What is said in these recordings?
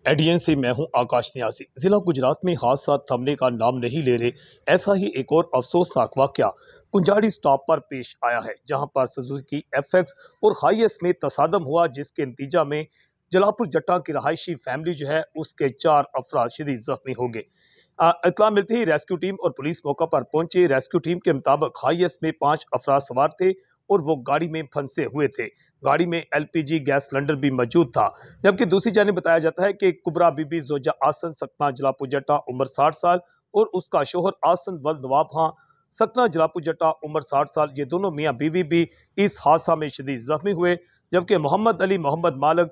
ADN से मैं हूं आकाश न्यासी। जिला गुजरात में हादसा थमने का नाम नहीं ले रहे। ऐसा ही एक और अफसोसनाक वाकया कुंजाड़ी स्टॉप पर पेश आया है, जहां पर सुजुकी एफएक्स और हाईएस में तसादम हुआ, जिसके नतीजा में जलापुर जट्टा की रहायशी फैमिली जो है उसके 4 अफराद शदीद जख्मी हो गए। इतला मिलते ही रेस्क्यू टीम और पुलिस मौका पर पहुंचे। रेस्क्यू टीम के मुताबिक हाईएस में 5 अफराद सवार थे और वो गाड़ी में फंसे हुए थे। गाड़ी में एलपीजी गैस सिलेंडर भी मौजूद था। जबकि दूसरी जानिब बताया जाता है कि कुबरा बीबी जोजा आसन सकना जलापुर जट्टा उम्र 60 साल और उसका शोहर आसन वल नवाब खां सकना जलापुर जट्टा उम्र 60 साल, ये दोनों मियाँ बीवी भी इस हादसा में शदीद जख्मी हुए। जबकि मोहम्मद अली मोहम्मद मालक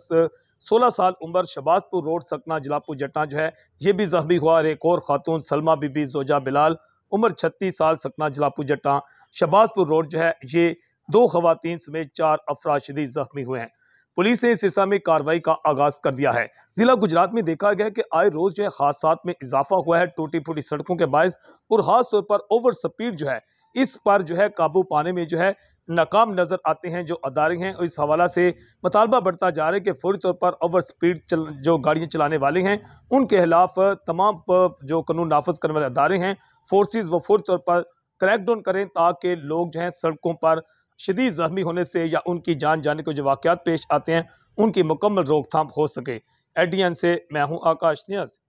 16 साल उम्र शबाजपुर रोड सकना जलापुर जट्टा जो है ये भी जख्मी हुआ। और एक और खातून सलमा बीबी जोजा बिलाल उम्र 36 साल सकना जलापुर जट्टा शबाजपुर रोड जो है ये 2 खवातीन समेत 4 अफराद शदीद जख्मी हुए हैं। पुलिस ने इस सिलसिले में कार्रवाई का आगाज कर दिया है। जिला गुजरात में देखा गया कि आए रोज जो है हादसात में इजाफा हुआ है। टूटी फूटी सड़कों के बायस और खास तौर पर ओवर स्पीड जो है इस पर जो है काबू पाने में जो है नाकाम नजर आते हैं जो अदारे हैं। और इस हवाला से मुतालबा बढ़ता जा रहा है कि फौरी तौर पर ओवर स्पीड जो गाड़ियां चलाने वाले हैं उनके खिलाफ तमाम जो कानून नाफज करने वाले अदारे हैं फोर्सेज वो फौरी तौर पर क्रैकडाउन करें, ताकि लोग जो हैं सड़कों पर शदीद जख्मी होने से या उनकी जान जाने के जो वाकयात पेश आते हैं उनकी मुकम्मल रोकथाम हो सके। एडीएन से मैं हूं आकाश न्यासी।